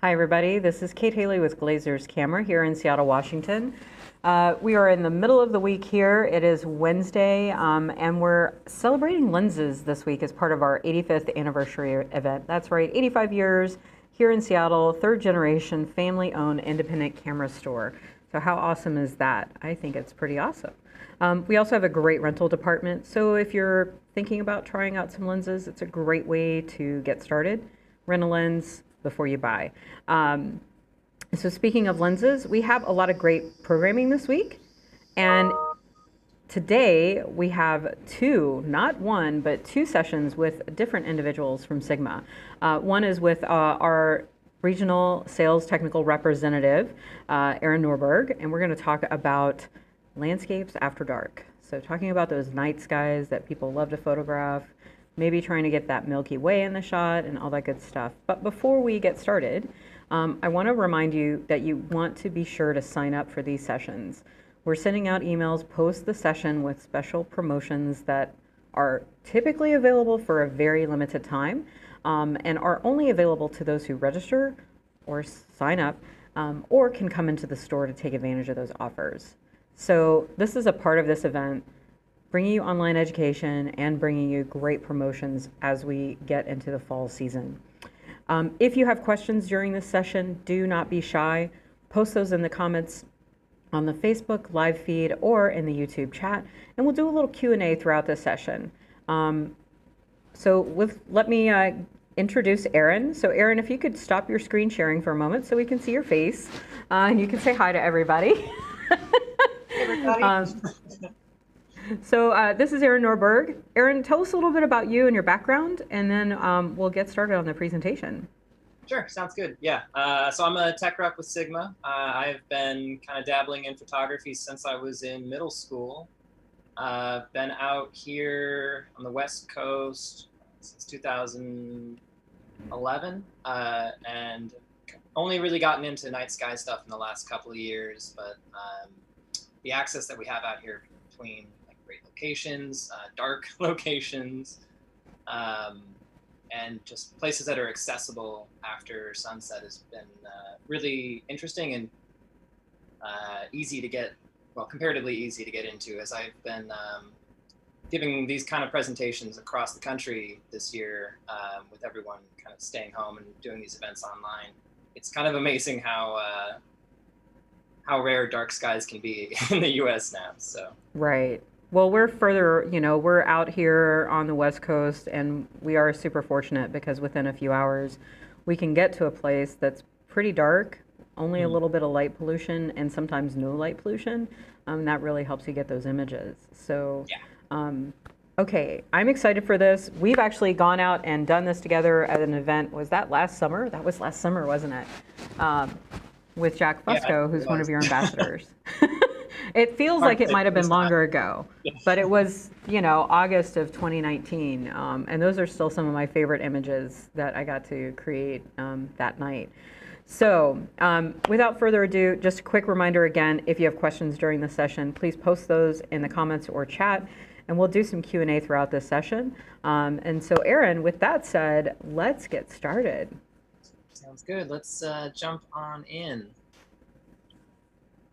Hi, everybody. This is Kate Haley with Glazer's Camera here in Seattle, Washington. We are in the middle of the week here. It is Wednesday, and we're celebrating lenses this week as part of our 85th anniversary event. That's right, 85 years here in Seattle, third generation, family-owned independent camera store. So how awesome is that? I think it's pretty awesome. We also have a great rental department. So if you're thinking about trying out some lenses, it's a great way to get started. Rent a lens before you buy. So speaking of lenses, we have a lot of great programming this week. And today we have two, not one, but two sessions with different individuals from Sigma. One is with our regional sales technical representative, Aaron Norberg, and we're going to talk about landscapes after dark. So talking about those night skies that people love to photograph, maybe trying to get that Milky Way in the shot and all that good stuff. But before we get started, I want to remind you that you want to be sure to sign up for these sessions. We're sending out emails post the session with special promotions that are typically available for a very limited time and are only available to those who register or sign up or can come into the store to take advantage of those offers. So this is a part of this event, bringing you online education and bringing you great promotions as we get into the fall season. If you have questions during this session, do not be shy. Post those in the comments on the Facebook live feed or in the YouTube chat, and we'll do a little Q&A throughout this session. Let me introduce Aaron. So Aaron, if you could stop your screen sharing for a moment so we can see your face, and you can say hi to everybody. Hey, everybody. This is Aaron Norberg. Aaron, tell us a little bit about you and your background, and then we'll get started on the presentation. Sure, sounds good. Yeah, so I'm a tech rep with Sigma. I've been kind of dabbling in photography since I was in middle school. Been out here on the West Coast since 2011, and only really gotten into night sky stuff in the last couple of years, but the access that we have out here between great locations, dark locations, and just places that are accessible after sunset has been really interesting and easy to get, well, comparatively easy to get into, as I've been giving these kind of presentations across the country this year with everyone kind of staying home and doing these events online. It's kind of amazing how rare dark skies can be in the US now. So Right. Well, we're further, we're out here on the West Coast, and we are super fortunate because within a few hours, we can get to a place that's pretty dark, only a little bit of light pollution, and sometimes no light pollution. That really helps you get those images. So, yeah. Okay, I'm excited for this. We've actually gone out and done this together at an event. Was that last summer? That was last summer, wasn't it? With Jack Fusco, who's one of your ambassadors. It feels like it might have been longer ago, but it was, August of 2019. And those are still some of my favorite images that I got to create that night. So without further ado, just a quick reminder again, if you have questions during the session, please post those in the comments or chat, and we'll do some Q&A throughout this session. And so Aaron, with that said, let's get started. Sounds good. Let's jump on in.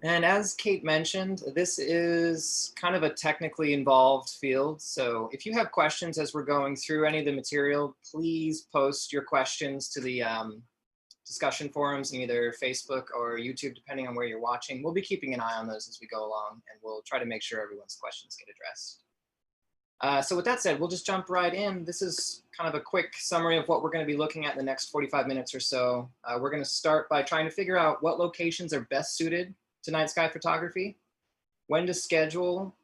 And as Kate mentioned, this is kind of a technically involved field. So if you have questions as we're going through any of the material, please post your questions to the discussion forums in either Facebook or YouTube, depending on where you're watching. We'll be keeping an eye on those as we go along, and we'll try to make sure everyone's questions get addressed. So with that said, we'll just jump right in. This is kind of a quick summary of what we're going to be looking at in the next 45 minutes or so. We're going to start by trying to figure out what locations are best suited to night sky photography, when to schedule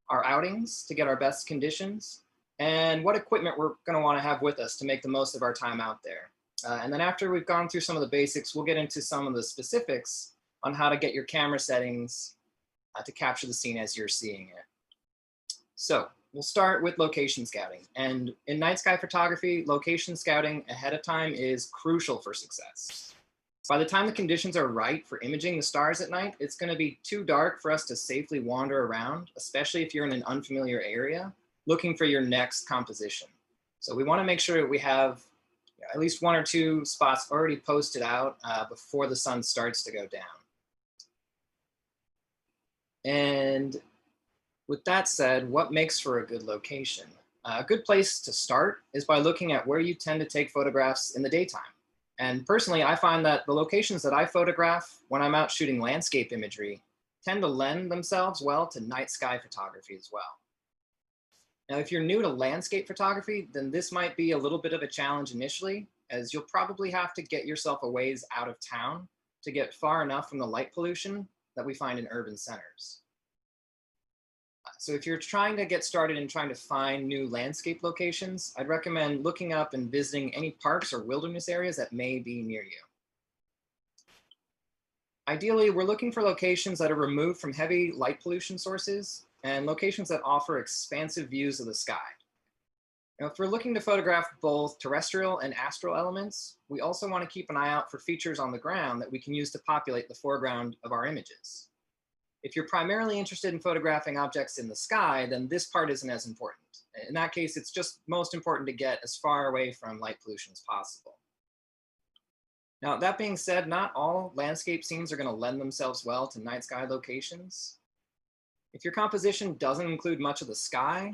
our outings to get our best conditions, and what equipment we're going to want to have with us to make the most of our time out there. And then after we've gone through some of the basics, we'll get into some of the specifics on how to get your camera settings to capture the scene as you're seeing it. So we'll start with location scouting. And in night sky photography, location scouting ahead of time is crucial for success. By the time the conditions are right for imaging the stars at night, it's going to be too dark for us to safely wander around, especially if you're in an unfamiliar area looking for your next composition. So we want to make sure that we have at least 1 or 2 spots already posted out before the sun starts to go down. And with that said, what makes for a good location? A good place to start is by looking at where you tend to take photographs in the daytime. And personally, I find that the locations that I photograph when I'm out shooting landscape imagery tend to lend themselves well to night sky photography as well. Now, if you're new to landscape photography, then this might be a little bit of a challenge initially, as you'll probably have to get yourself a ways out of town to get far enough from the light pollution that we find in urban centers. So if you're trying to get started in trying to find new landscape locations, I'd recommend looking up and visiting any parks or wilderness areas that may be near you. Ideally, we're looking for locations that are removed from heavy light pollution sources and locations that offer expansive views of the sky. Now, if we're looking to photograph both terrestrial and astral elements, we also want to keep an eye out for features on the ground that we can use to populate the foreground of our images. If you're primarily interested in photographing objects in the sky, then this part isn't as important. In that case, it's just most important to get as far away from light pollution as possible. Now, that being said, not all landscape scenes are going to lend themselves well to night sky locations. If your composition doesn't include much of the sky,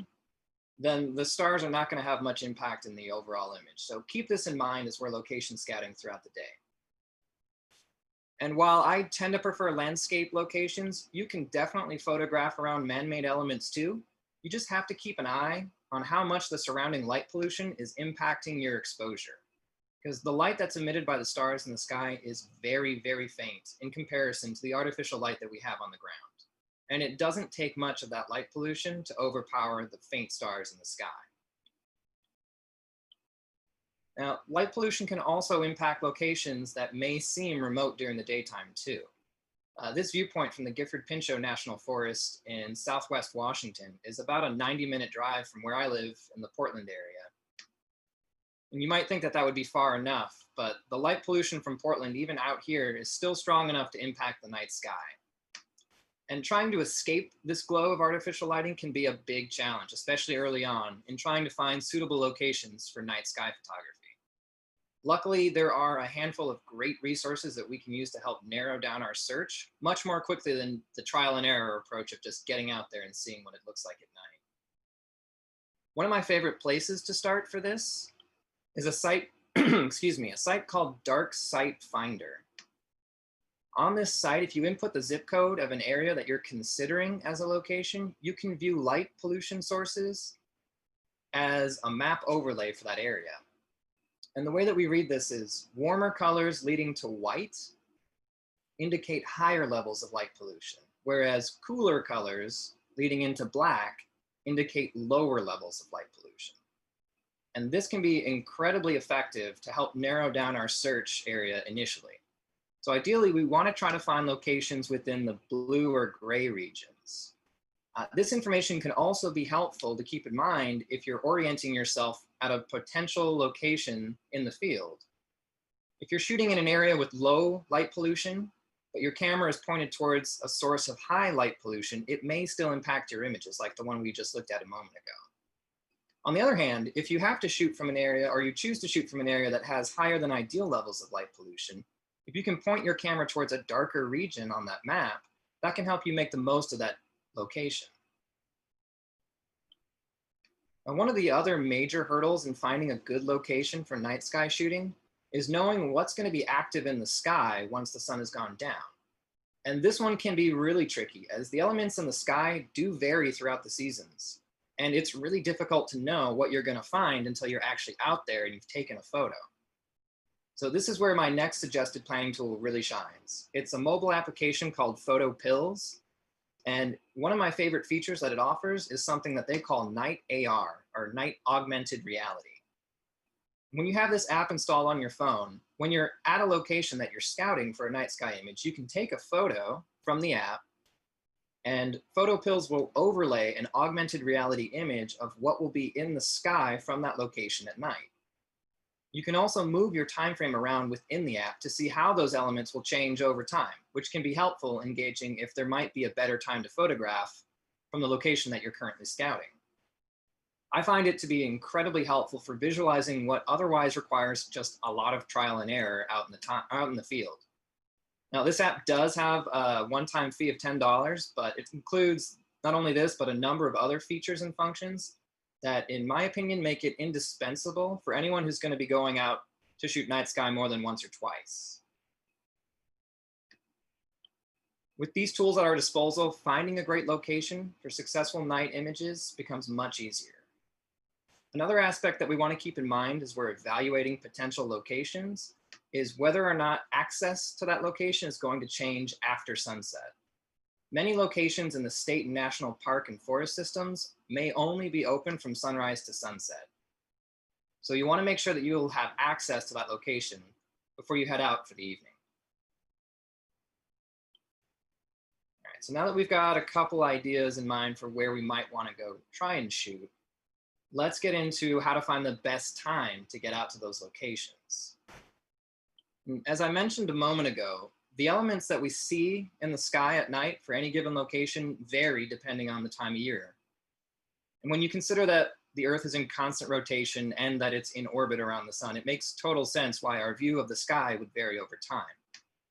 then the stars are not going to have much impact in the overall image. So keep this in mind as we're location scouting throughout the day. And while I tend to prefer landscape locations, you can definitely photograph around man-made elements too. You just have to keep an eye on how much the surrounding light pollution is impacting your exposure, because the light that's emitted by the stars in the sky is very, very faint in comparison to the artificial light that we have on the ground. And it doesn't take much of that light pollution to overpower the faint stars in the sky. Now, light pollution can also impact locations that may seem remote during the daytime too. This viewpoint from the Gifford-Pinchot National Forest in Southwest Washington is about a 90-minute drive from where I live in the Portland area. And you might think that that would be far enough, but the light pollution from Portland, even out here, is still strong enough to impact the night sky. And trying to escape this glow of artificial lighting can be a big challenge, especially early on, in trying to find suitable locations for night sky photography. Luckily, there are a handful of great resources that we can use to help narrow down our search much more quickly than the trial and error approach of just getting out there and seeing what it looks like at night. One of my favorite places to start for this is a site, excuse me, a site called Dark Site Finder. On this site, if you input the zip code of an area that you're considering as a location, you can view light pollution sources as a map overlay for that area. And the way that we read this is warmer colors leading to white indicate higher levels of light pollution, whereas cooler colors leading into black indicate lower levels of light pollution. And this can be incredibly effective to help narrow down our search area initially. So ideally, we want to try to find locations within the blue or gray regions. This information can also be helpful to keep in mind if you're orienting yourself at a potential location in the field. If you're shooting in an area with low light pollution, but your camera is pointed towards a source of high light pollution, it may still impact your images, like the one we just looked at a moment ago. On the other hand, if you have to shoot from an area, or you choose to shoot from an area that has higher than ideal levels of light pollution, if you can point your camera towards a darker region on that map, that can help you make the most of that location. And one of the other major hurdles in finding a good location for night sky shooting is knowing what's going to be active in the sky once the sun has gone down. And this one can be really tricky, as the elements in the sky do vary throughout the seasons. And it's really difficult to know what you're going to find until you're actually out there and you've taken a photo. So this is where my next suggested planning tool really shines. It's a mobile application called PhotoPills. And one of my favorite features that it offers is something that they call Night AR, or Night Augmented Reality. When you have this app installed on your phone, when you're at a location that you're scouting for a night sky image, you can take a photo from the app, and PhotoPills will overlay an augmented reality image of what will be in the sky from that location at night. You can also move your time frame around within the app to see how those elements will change over time, which can be helpful in gauging if there might be a better time to photograph from the location that you're currently scouting. I find it to be incredibly helpful for visualizing what otherwise requires just a lot of trial and error out in the field. Now, this app does have a one-time fee of $10, but it includes not only this, but a number of other features and functions that, in my opinion, make it indispensable for anyone who's going to be going out to shoot night sky more than once or twice. With these tools at our disposal, finding a great location for successful night images becomes much easier. Another aspect that we want to keep in mind as we're evaluating potential locations is whether or not access to that location is going to change after sunset. Many locations in the state and national park and forest systems may only be open from sunrise to sunset. So you want to make sure that you'll have access to that location before you head out for the evening. All right, so now that we've got a couple ideas in mind for where we might want to go try and shoot, let's get into how to find the best time to get out to those locations. As I mentioned a moment ago, the elements that we see in the sky at night for any given location vary depending on the time of year. And when you consider that the Earth is in constant rotation and that it's in orbit around the sun, it makes total sense why our view of the sky would vary over time.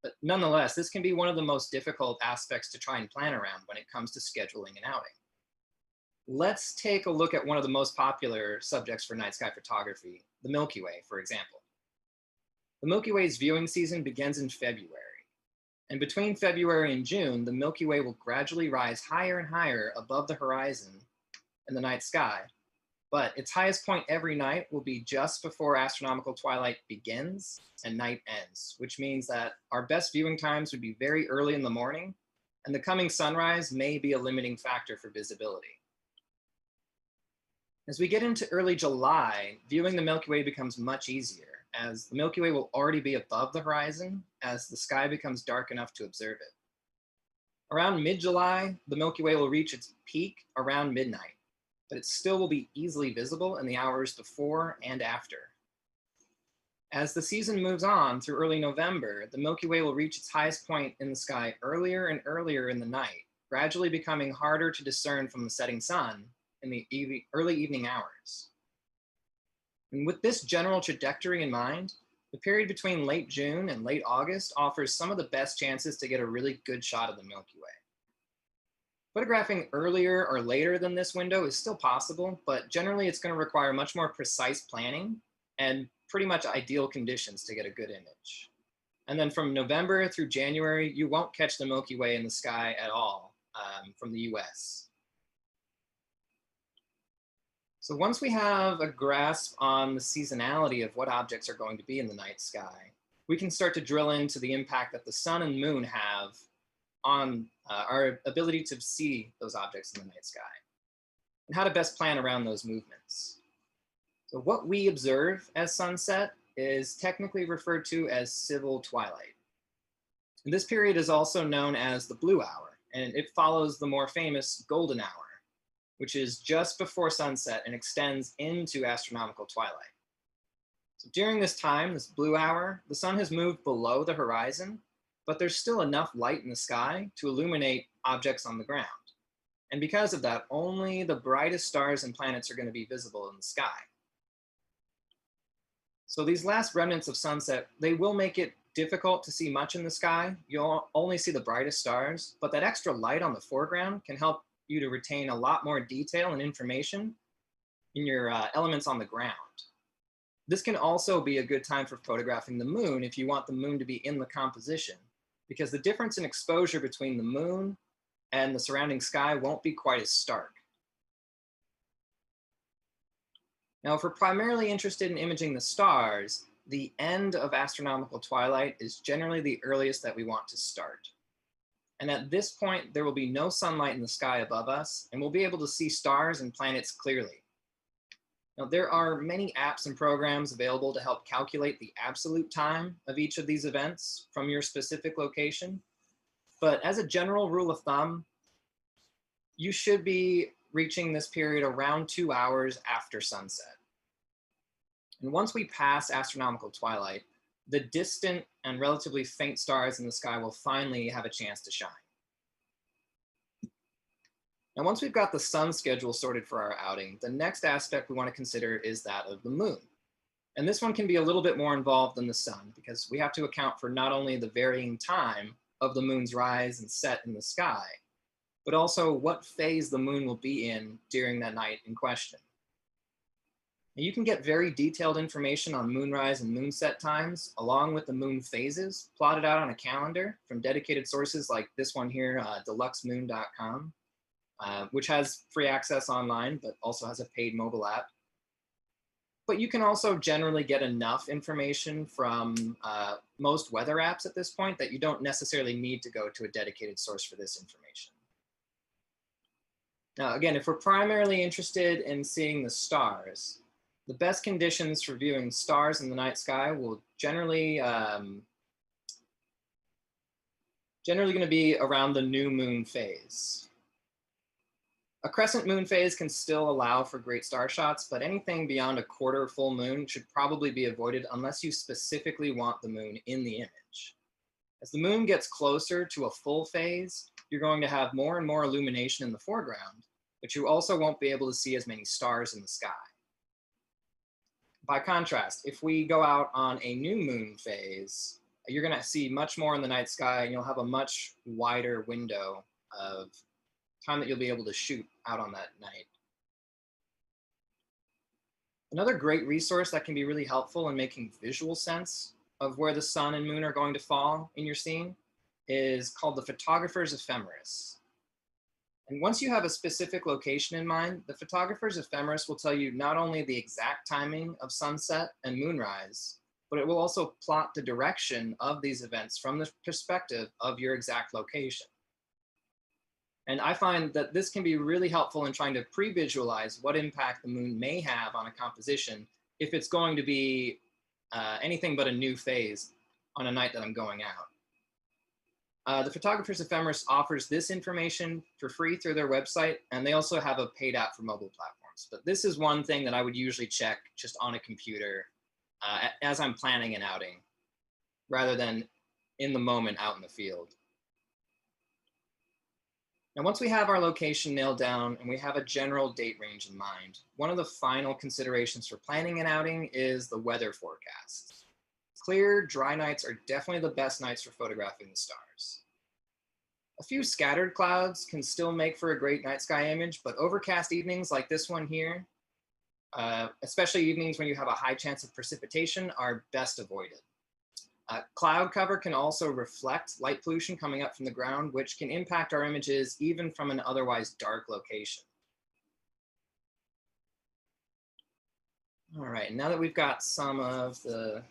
But nonetheless, this can be one of the most difficult aspects to try and plan around when it comes to scheduling an outing. Let's take a look at one of the most popular subjects for night sky photography, the Milky Way, for example. The Milky Way's viewing season begins in February. And between February and June, the Milky Way will gradually rise higher and higher above the horizon in the night sky. But its highest point every night will be just before astronomical twilight begins and night ends, which means that our best viewing times would be very early in the morning, and the coming sunrise may be a limiting factor for visibility. As we get into early July, viewing the Milky Way becomes much easier, as the Milky Way will already be above the horizon as the sky becomes dark enough to observe it. Around mid-July, the Milky Way will reach its peak around midnight, but it still will be easily visible in the hours before and after. As the season moves on through early November, the Milky Way will reach its highest point in the sky earlier and earlier in the night, gradually becoming harder to discern from the setting sun in the early evening hours. And with this general trajectory in mind, the period between late June and late August offers some of the best chances to get a really good shot of the Milky Way. Photographing earlier or later than this window is still possible, but generally it's going to require much more precise planning and pretty much ideal conditions to get a good image. And then from November through January, you won't catch the Milky Way in the sky at all from the US. So once we have a grasp on the seasonality of what objects are going to be in the night sky, we can start to drill into the impact that the sun and moon have on our ability to see those objects in the night sky, and how to best plan around those movements. So what we observe as sunset is technically referred to as civil twilight. And this period is also known as the blue hour, and it follows the more famous golden hour, which is just before sunset and extends into astronomical twilight. So during this time, this blue hour, the sun has moved below the horizon, but there's still enough light in the sky to illuminate objects on the ground. And because of that, only the brightest stars and planets are going to be visible in the sky. So these last remnants of sunset, they will make it difficult to see much in the sky. You'll only see the brightest stars, but that extra light on the foreground can help you to retain a lot more detail and information in your elements on the ground. This can also be a good time for photographing the moon if you want the moon to be in the composition, because the difference in exposure between the moon and the surrounding sky won't be quite as stark. Now, if we're primarily interested in imaging the stars, the end of astronomical twilight is generally the earliest that we want to start. And at this point, there will be no sunlight in the sky above us, and we'll be able to see stars and planets clearly. Now, there are many apps and programs available to help calculate the absolute time of each of these events from your specific location. But as a general rule of thumb, you should be reaching this period around 2 hours after sunset. And once we pass astronomical twilight, the distant and relatively faint stars in the sky will finally have a chance to shine. Now, once we've got the sun schedule sorted for our outing, the next aspect we want to consider is that of the moon. And this one can be a little bit more involved than the sun because we have to account for not only the varying time of the moon's rise and set in the sky, but also what phase the moon will be in during that night in question. Now, you can get very detailed information on moonrise and moonset times, along with the moon phases, plotted out on a calendar from dedicated sources like this one here, deluxemoon.com, which has free access online, but also has a paid mobile app. But you can also generally get enough information from most weather apps at this point that you don't necessarily need to go to a dedicated source for this information. Now, again, if we're primarily interested in seeing the stars, the best conditions for viewing stars in the night sky will generally going to be around the new moon phase. A crescent moon phase can still allow for great star shots, but anything beyond a quarter full moon should probably be avoided unless you specifically want the moon in the image. As the moon gets closer to a full phase, you're going to have more and more illumination in the foreground, but you also won't be able to see as many stars in the sky. By contrast, if we go out on a new moon phase, you're going to see much more in the night sky and you'll have a much wider window of time that you'll be able to shoot out on that night. Another great resource that can be really helpful in making visual sense of where the sun and moon are going to fall in your scene is called the Photographers Ephemeris. And once you have a specific location in mind, the Photographers Ephemeris will tell you not only the exact timing of sunset and moonrise, but it will also plot the direction of these events from the perspective of your exact location. And I find that this can be really helpful in trying to pre-visualize what impact the moon may have on a composition if it's going to be anything but a new phase on a night that I'm going out. The Photographers Ephemeris offers this information for free through their website, and they also have a paid app for mobile platforms. But this is one thing that I would usually check just on a computer as I'm planning an outing, rather than in the moment out in the field. Now, once we have our location nailed down and we have a general date range in mind, one of the final considerations for planning an outing is the weather forecast. Clear, dry nights are definitely the best nights for photographing the stars. A few scattered clouds can still make for a great night sky image, but overcast evenings like this one here, especially evenings when you have a high chance of precipitation, are best avoided. Cloud cover can also reflect light pollution coming up from the ground, which can impact our images even from an otherwise dark location. All right, now that we've got some of the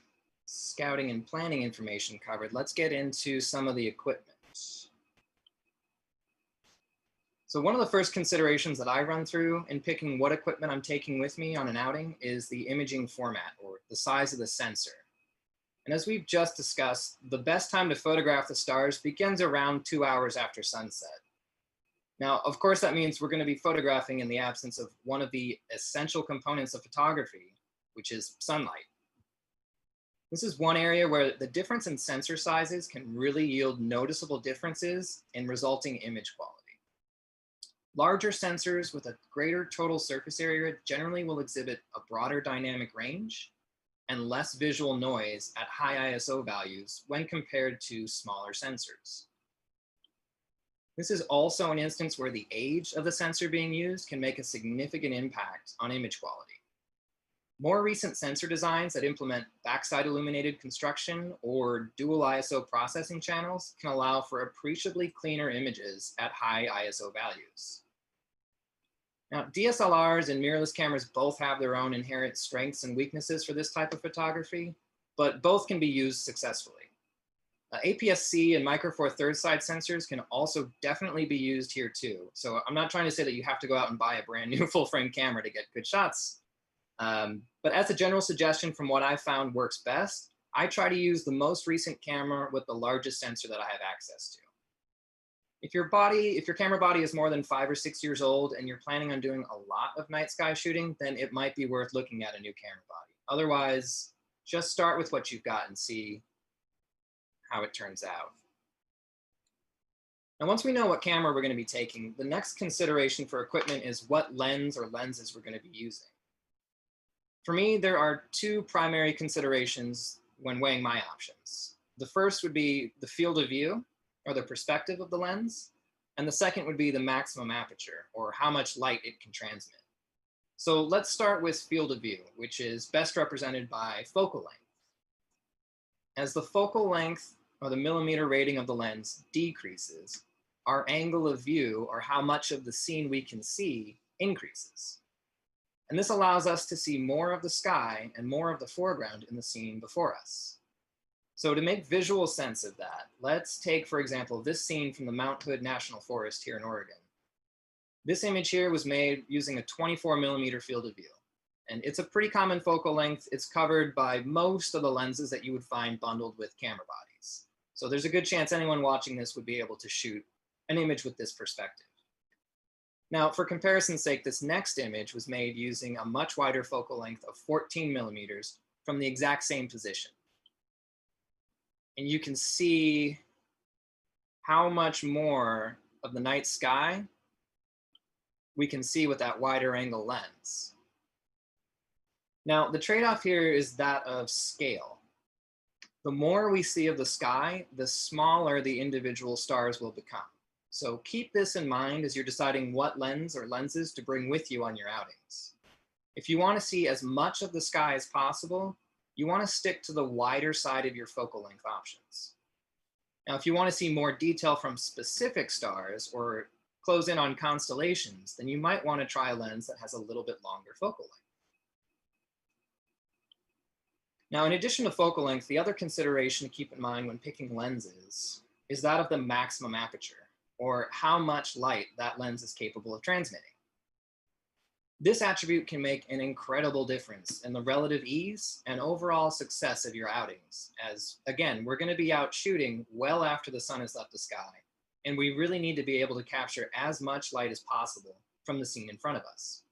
scouting and planning information covered, let's get into some of the equipment. So one of the first considerations that I run through in picking what equipment I'm taking with me on an outing is the imaging format, or the size of the sensor. And as we've just discussed, the best time to photograph the stars begins around 2 hours after sunset. Now, of course, that means we're going to be photographing in the absence of one of the essential components of photography, which is sunlight. This is one area where the difference in sensor sizes can really yield noticeable differences in resulting image quality. Larger sensors with a greater total surface area generally will exhibit a broader dynamic range and less visual noise at high ISO values when compared to smaller sensors. This is also an instance where the age of the sensor being used can make a significant impact on image quality. More recent sensor designs that implement backside illuminated construction or dual ISO processing channels can allow for appreciably cleaner images at high ISO values. Now, DSLRs and mirrorless cameras both have their own inherent strengths and weaknesses for this type of photography, but both can be used successfully. APS-C and Micro Four Thirds side sensors can also definitely be used here too. So I'm not trying to say that you have to go out and buy a brand new full frame camera to get good shots. But as a general suggestion from what I found works best, I try to use the most recent camera with the largest sensor that I have access to. If your camera body is more than 5 or 6 years old and you're planning on doing a lot of night sky shooting, then it might be worth looking at a new camera body. Otherwise, just start with what you've got and see how it turns out. Now, once we know what camera we're going to be taking, the next consideration for equipment is what lens or lenses we're going to be using. For me, there are two primary considerations when weighing my options. The first would be the field of view, or the perspective of the lens, and the second would be the maximum aperture, or how much light it can transmit. So let's start with field of view, which is best represented by focal length. As the focal length, or the millimeter rating of the lens, decreases, our angle of view, or how much of the scene we can see, increases. And this allows us to see more of the sky and more of the foreground in the scene before us. So to make visual sense of that, let's take, for example, this scene from the Mount Hood National Forest here in Oregon. This image here was made using a 24 millimeter field of view. And it's a pretty common focal length. It's covered by most of the lenses that you would find bundled with camera bodies. So there's a good chance anyone watching this would be able to shoot an image with this perspective. Now, for comparison's sake, this next image was made using a much wider focal length of 14 millimeters from the exact same position. And you can see how much more of the night sky we can see with that wider angle lens. Now, the trade-off here is that of scale. The more we see of the sky, the smaller the individual stars will become. So keep this in mind as you're deciding what lens or lenses to bring with you on your outings. If you want to see as much of the sky as possible, you want to stick to the wider side of your focal length options. Now, if you want to see more detail from specific stars or close in on constellations, then you might want to try a lens that has a little bit longer focal length. Now, in addition to focal length, the other consideration to keep in mind when picking lenses is that of the maximum aperture, or how much light that lens is capable of transmitting. This attribute can make an incredible difference in the relative ease and overall success of your outings, as again, we're going to be out shooting well after the sun has left the sky, and we really need to be able to capture as much light as possible from the scene in front of us.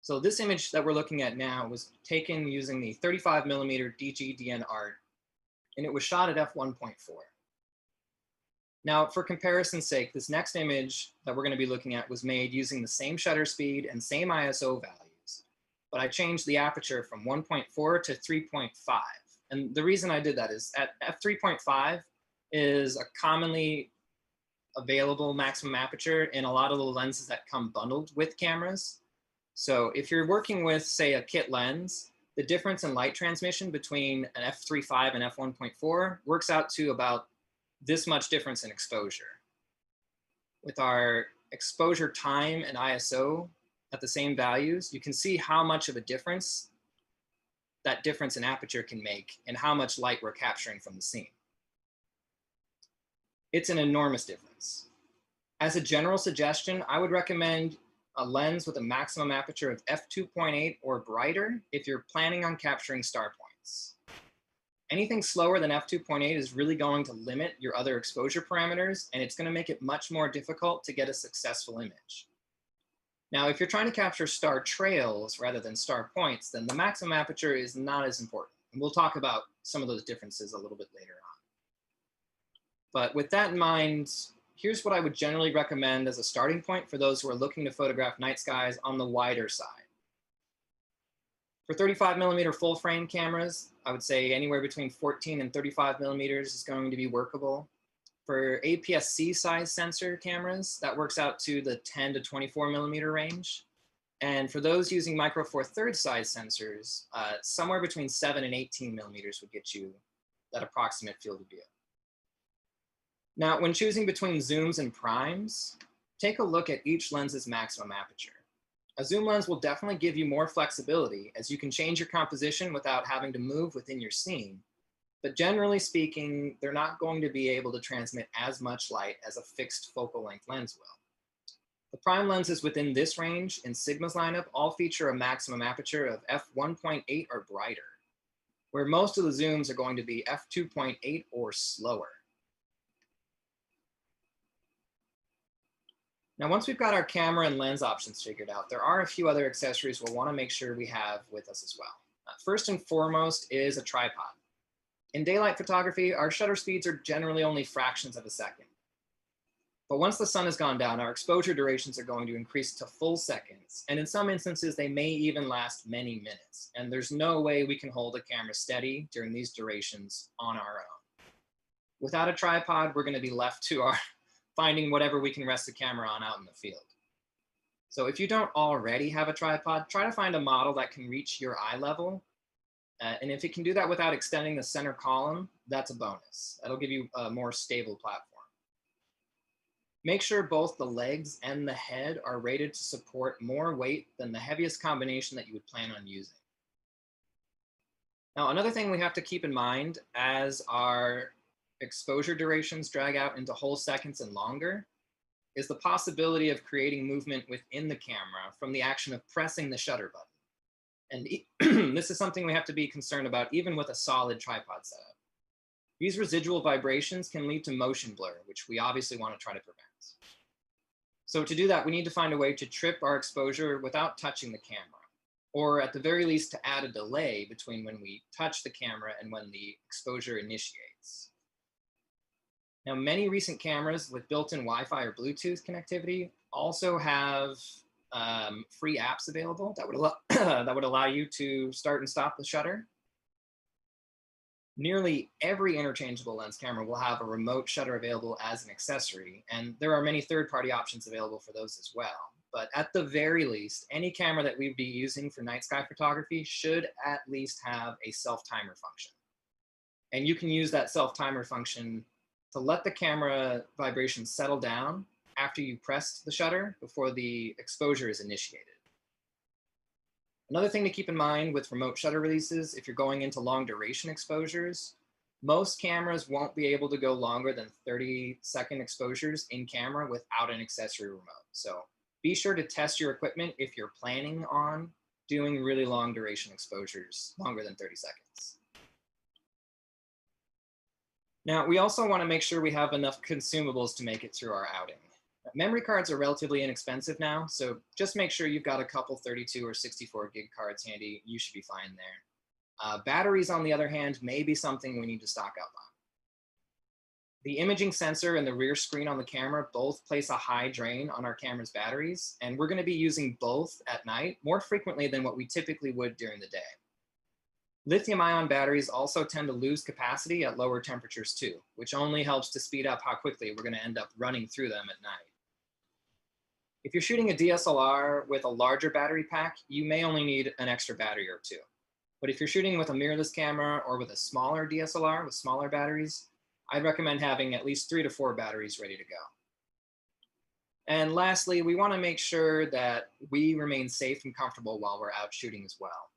So this image that we're looking at now was taken using the 35 millimeter DG-DN art, and it was shot at f1.4. Now, for comparison's sake, this next image that we're going to be looking at was made using the same shutter speed and same ISO values, but I changed the aperture from 1.4 to 3.5. And the reason I did that is at f3.5 is a commonly available maximum aperture in a lot of the lenses that come bundled with cameras. So if you're working with, say, a kit lens, the difference in light transmission between an f3.5 and f1.4 works out to about this much difference in exposure. With our exposure time and ISO at the same values, you can see how much of a difference that difference in aperture can make and how much light we're capturing from the scene. It's an enormous difference. As a general suggestion, I would recommend a lens with a maximum aperture of f2.8 or brighter if you're planning on capturing star points. Anything slower than f2.8 is really going to limit your other exposure parameters, and it's going to make it much more difficult to get a successful image. Now, if you're trying to capture star trails rather than star points, then the maximum aperture is not as important. And we'll talk about some of those differences a little bit later on. But with that in mind, here's what I would generally recommend as a starting point for those who are looking to photograph night skies on the wider side. For 35 millimeter full frame cameras, I would say anywhere between 14 and 35 millimeters is going to be workable. For APS-C size sensor cameras, that works out to the 10 to 24 millimeter range. And for those using micro four thirds size sensors, somewhere between 7 and 18 millimeters would get you that approximate field of view. Now, when choosing between zooms and primes, take a look at each lens's maximum aperture. A zoom lens will definitely give you more flexibility as you can change your composition without having to move within your scene. But generally speaking, they're not going to be able to transmit as much light as a fixed focal length lens will. The prime lenses within this range in Sigma's lineup all feature a maximum aperture of f1.8 or brighter, where most of the zooms are going to be f2.8 or slower. Now, once we've got our camera and lens options figured out, there are a few other accessories we'll want to make sure we have with us as well. First and foremost is a tripod. In daylight photography, our shutter speeds are generally only fractions of a second. But once the sun has gone down, our exposure durations are going to increase to full seconds. And in some instances, they may even last many minutes. And there's no way we can hold a camera steady during these durations on our own. Without a tripod, we're going to be left to our finding whatever we can rest the camera on out in the field. So if you don't already have a tripod, try to find a model that can reach your eye level. And if it can do that without extending the center column, that's a bonus. That'll give you a more stable platform. Make sure both the legs and the head are rated to support more weight than the heaviest combination that you would plan on using. Now, another thing we have to keep in mind as our exposure durations drag out into whole seconds and longer is the possibility of creating movement within the camera from the action of pressing the shutter button. And this is something we have to be concerned about even with a solid tripod setup. These residual vibrations can lead to motion blur, which we obviously want to try to prevent. So to do that, we need to find a way to trip our exposure without touching the camera, or at the very least to add a delay between when we touch the camera and when the exposure initiates. Now, many recent cameras with built-in Wi-Fi or Bluetooth connectivity also have free apps available that would allow you to start and stop the shutter. Nearly every interchangeable lens camera will have a remote shutter available as an accessory, and there are many third-party options available for those as well. But at the very least, any camera that we'd be using for night sky photography should at least have a self-timer function. And you can use that self-timer function to let the camera vibration settle down after you press the shutter before the exposure is initiated. Another thing to keep in mind with remote shutter releases, if you're going into long duration exposures, most cameras won't be able to go longer than 30-second exposures in camera without an accessory remote. So be sure to test your equipment if you're planning on doing really long duration exposures, longer than 30 seconds. Now, we also want to make sure we have enough consumables to make it through our outing. Memory cards are relatively inexpensive now, so just make sure you've got a couple 32 or 64 gig cards handy. You should be fine there. Batteries, on the other hand, may be something we need to stock up on. The imaging sensor and the rear screen on the camera both place a high drain on our camera's batteries, and we're going to be using both at night more frequently than what we typically would during the day. Lithium-ion batteries also tend to lose capacity at lower temperatures too, which only helps to speed up how quickly we're going to end up running through them at night. If you're shooting a DSLR with a larger battery pack, you may only need an extra battery or two. But if you're shooting with a mirrorless camera or with a smaller DSLR with smaller batteries, I'd recommend having at least 3 to 4 batteries ready to go. And lastly, we want to make sure that we remain safe and comfortable while we're out shooting as well.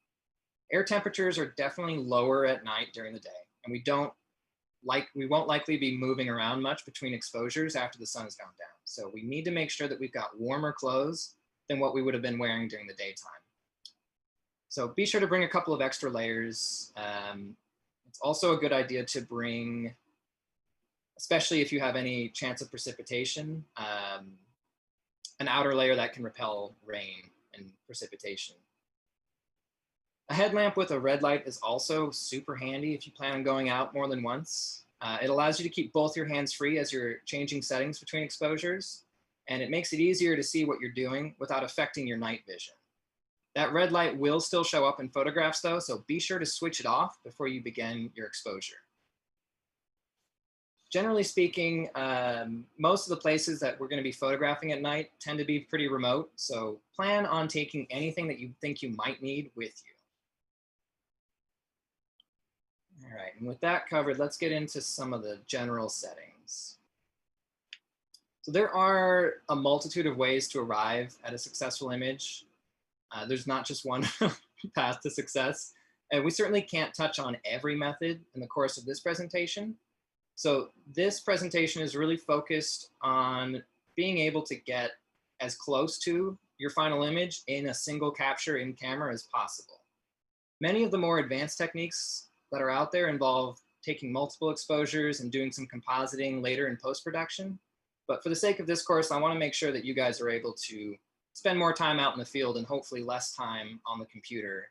Air temperatures are definitely lower at night during the day, and we won't likely be moving around much between exposures after the sun has gone down. So we need to make sure that we've got warmer clothes than what we would have been wearing during the daytime. So be sure to bring a couple of extra layers. It's also a good idea to bring, especially if you have any chance of precipitation, an outer layer that can repel rain and precipitation. A headlamp with a red light is also super handy if you plan on going out more than once. It allows you to keep both your hands free as you're changing settings between exposures, and it makes it easier to see what you're doing without affecting your night vision. That red light will still show up in photographs though, so be sure to switch it off before you begin your exposure. Generally speaking, most of the places that we're going to be photographing at night tend to be pretty remote, so plan on taking anything that you think you might need with you. All right, and with that covered, let's get into some of the general settings. So there are a multitude of ways to arrive at a successful image. There's not just one path to success, and we certainly can't touch on every method in the course of this presentation. So this presentation is really focused on being able to get as close to your final image in a single capture in camera as possible. Many of the more advanced techniques that are out there involve taking multiple exposures and doing some compositing later in post-production. But for the sake of this course, I want to make sure that you guys are able to spend more time out in the field and hopefully less time on the computer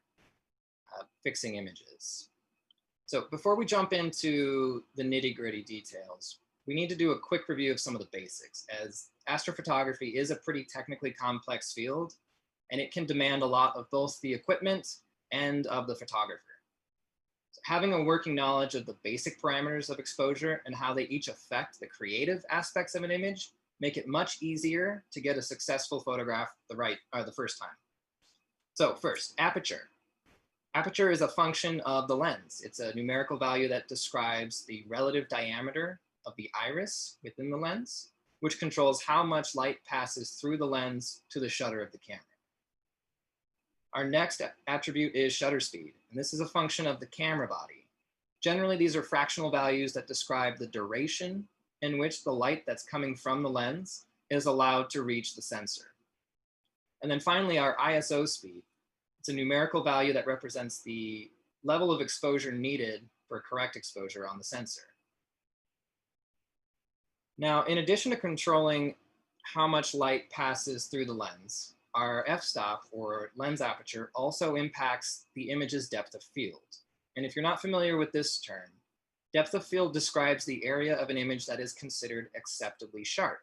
fixing images. So before we jump into the nitty-gritty details, we need to do a quick review of some of the basics, as astrophotography is a pretty technically complex field, and it can demand a lot of both the equipment and of the photographer. So having a working knowledge of the basic parameters of exposure and how they each affect the creative aspects of an image make it much easier to get a successful photograph the first time. So first, aperture. Aperture is a function of the lens. It's a numerical value that describes the relative diameter of the iris within the lens, which controls how much light passes through the lens to the shutter of the camera. Our next attribute is shutter speed, and this is a function of the camera body. Generally, these are fractional values that describe the duration in which the light that's coming from the lens is allowed to reach the sensor. And then finally, our ISO speed. It's a numerical value that represents the level of exposure needed for correct exposure on the sensor. Now, in addition to controlling how much light passes through the lens, our f-stop, or lens aperture, also impacts the image's depth of field. And if you're not familiar with this term, depth of field describes the area of an image that is considered acceptably sharp.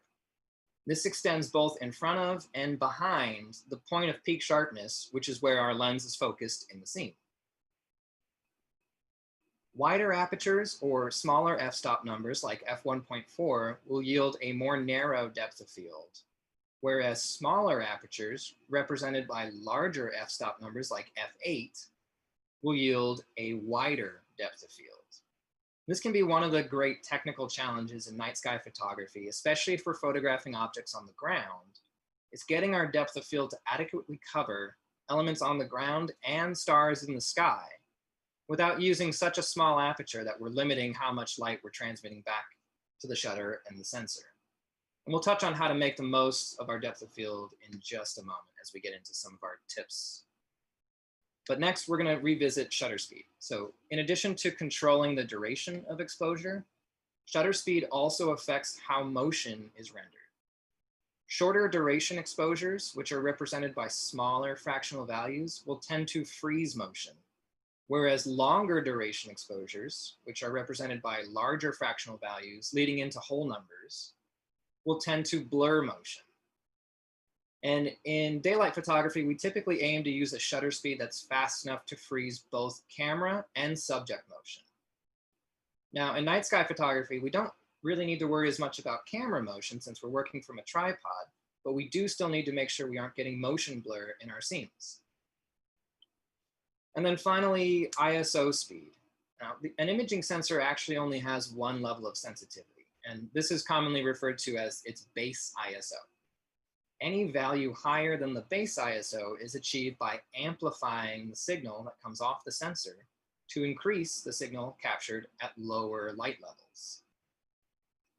This extends both in front of and behind the point of peak sharpness, which is where our lens is focused in the scene. Wider apertures or smaller f-stop numbers like f1.4 will yield a more narrow depth of field, whereas smaller apertures represented by larger f-stop numbers like f8 will yield a wider depth of field. This can be one of the great technical challenges in night sky photography, especially for photographing objects on the ground. It's getting our depth of field to adequately cover elements on the ground and stars in the sky without using such a small aperture that we're limiting how much light we're transmitting back to the shutter and the sensor. And we'll touch on how to make the most of our depth of field in just a moment as we get into some of our tips. But next, we're going to revisit shutter speed. So in addition to controlling the duration of exposure, shutter speed also affects how motion is rendered. Shorter duration exposures, which are represented by smaller fractional values, will tend to freeze motion, whereas longer duration exposures, which are represented by larger fractional values leading into whole numbers, will tend to blur motion. And in daylight photography, we typically aim to use a shutter speed that's fast enough to freeze both camera and subject motion. Now, in night sky photography, we don't really need to worry as much about camera motion since we're working from a tripod, but we do still need to make sure we aren't getting motion blur in our scenes. And then finally, ISO speed. Now, an imaging sensor actually only has one level of sensitivity, and this is commonly referred to as its base ISO. Any value higher than the base ISO is achieved by amplifying the signal that comes off the sensor to increase the signal captured at lower light levels.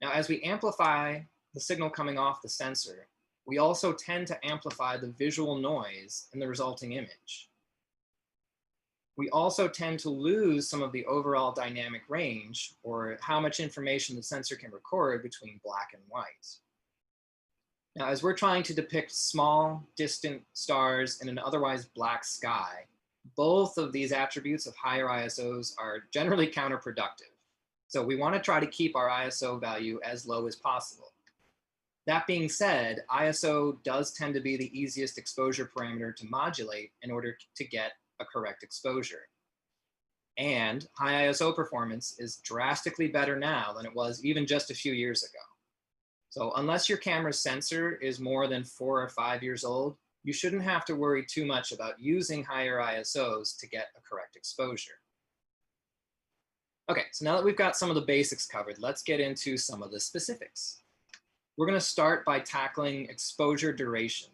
Now, as we amplify the signal coming off the sensor, we also tend to amplify the visual noise in the resulting image. We also tend to lose some of the overall dynamic range, or how much information the sensor can record between black and white. Now, as we're trying to depict small, distant stars in an otherwise black sky, both of these attributes of higher ISOs are generally counterproductive. So we want to try to keep our ISO value as low as possible. That being said, ISO does tend to be the easiest exposure parameter to modulate in order to get a correct exposure. And high ISO performance is drastically better now than it was even just a few years ago. So unless your camera's sensor is more than 4 or 5 years old, you shouldn't have to worry too much about using higher ISOs to get a correct exposure. Okay, so now that we've got some of the basics covered, let's get into some of the specifics. We're going to start by tackling exposure duration,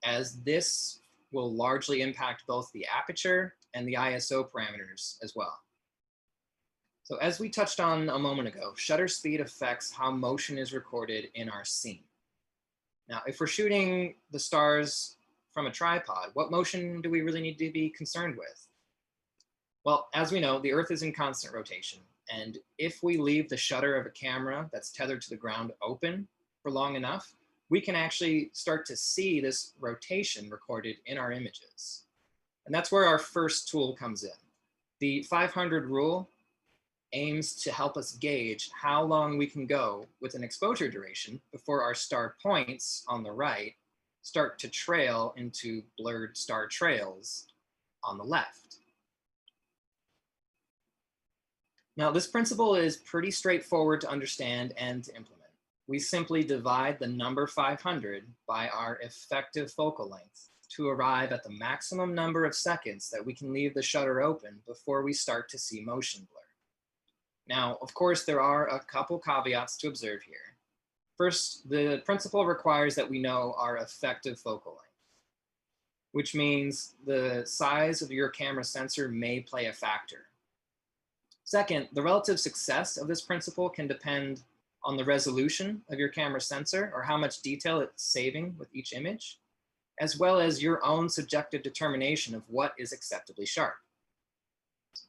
as this will largely impact both the aperture and the ISO parameters as well. So as we touched on a moment ago, shutter speed affects how motion is recorded in our scene. Now, if we're shooting the stars from a tripod, what motion do we really need to be concerned with? Well, as we know, the Earth is in constant rotation. And if we leave the shutter of a camera that's tethered to the ground open for long enough, we can actually start to see this rotation recorded in our images. And that's where our first tool comes in. The 500 rule aims to help us gauge how long we can go with an exposure duration before our star points on the right start to trail into blurred star trails on the left. Now, this principle is pretty straightforward to understand and to implement. We simply divide the number 500 by our effective focal length to arrive at the maximum number of seconds that we can leave the shutter open before we start to see motion blur. Now, of course, there are a couple caveats to observe here. First, the principle requires that we know our effective focal length, which means the size of your camera sensor may play a factor. Second, the relative success of this principle can depend on the resolution of your camera sensor or how much detail it's saving with each image, as well as your own subjective determination of what is acceptably sharp.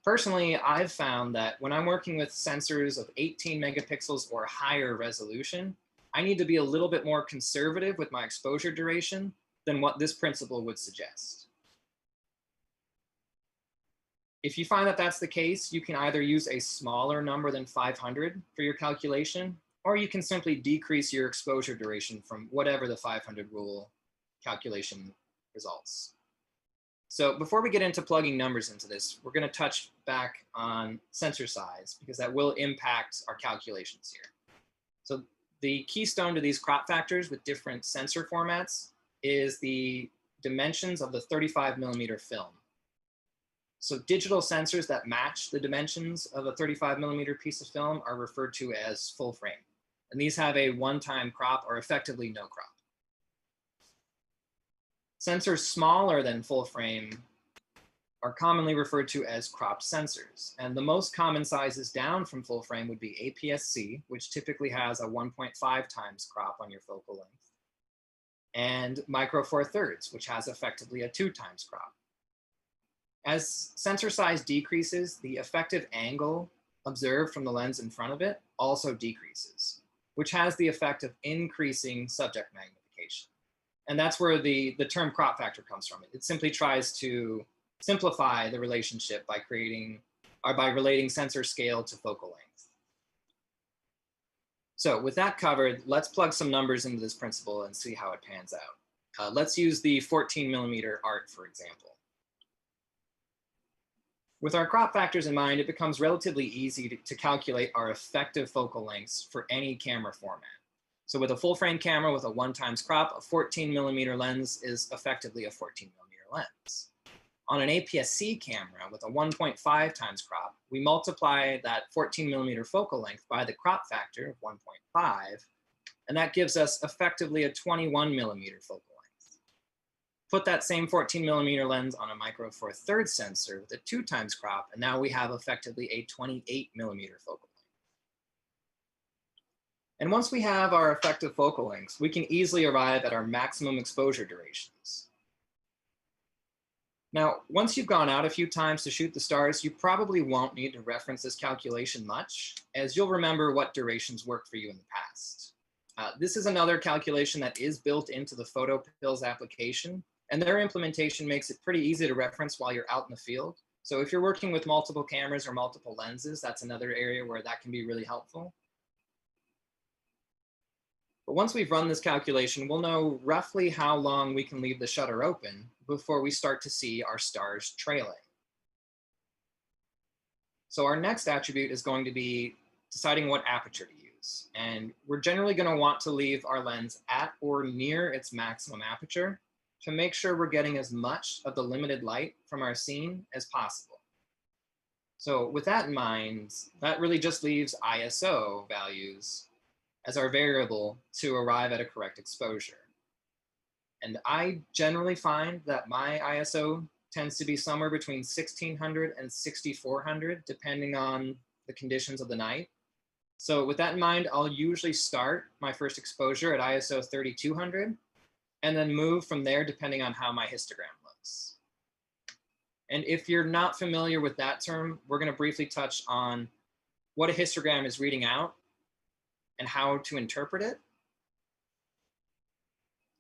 Personally, I've found that when I'm working with sensors of 18 megapixels or higher resolution, I need to be a little bit more conservative with my exposure duration than what this principle would suggest. If you find that that's the case, you can either use a smaller number than 500 for your calculation, or you can simply decrease your exposure duration from whatever the 500 rule calculation results. So before we get into plugging numbers into this, we're going to touch back on sensor size because that will impact our calculations here. So the keystone to these crop factors with different sensor formats is the dimensions of the 35 millimeter film. So digital sensors that match the dimensions of a 35 millimeter piece of film are referred to as full frame. And these have a one-time crop or effectively no crop. Sensors smaller than full frame are commonly referred to as cropped sensors. And the most common sizes down from full frame would be APS-C, which typically has a 1.5 times crop on your focal length, and Micro Four Thirds, which has effectively a 2 times crop. As sensor size decreases, the effective angle observed from the lens in front of it also decreases, which has the effect of increasing subject magnification. And that's where the term crop factor comes from. It simply tries to simplify the relationship by relating sensor scale to focal length. So with that covered, let's plug some numbers into this principle and see how it pans out. Let's use the 14 millimeter art, for example. With our crop factors in mind, it becomes relatively easy to calculate our effective focal lengths for any camera format. So with a full frame camera with a 1 times crop, a 14 millimeter lens is effectively a 14 millimeter lens. On an APS-C camera with a 1.5 times crop, we multiply that 14 millimeter focal length by the crop factor of 1.5, and that gives us effectively a 21 millimeter focal length. Put that same 14 millimeter lens on a Micro Four Thirds sensor with a 2 times crop, and now we have effectively a 28 millimeter focal length. And once we have our effective focal lengths, we can easily arrive at our maximum exposure durations. Now, once you've gone out a few times to shoot the stars, you probably won't need to reference this calculation much, as you'll remember what durations worked for you in the past. This is another calculation that is built into the PhotoPills application, and their implementation makes it pretty easy to reference while you're out in the field. So if you're working with multiple cameras or multiple lenses, that's another area where that can be really helpful. But once we've run this calculation, we'll know roughly how long we can leave the shutter open before we start to see our stars trailing. So our next attribute is going to be deciding what aperture to use. And we're generally going to want to leave our lens at or near its maximum aperture to make sure we're getting as much of the limited light from our scene as possible. So with that in mind, that really just leaves ISO values as our variable to arrive at a correct exposure. And I generally find that my ISO tends to be somewhere between 1600 and 6400, depending on the conditions of the night. So with that in mind, I'll usually start my first exposure at ISO 3200 and then move from there depending on how my histogram looks. And if you're not familiar with that term, we're going to briefly touch on what a histogram is reading out and how to interpret it.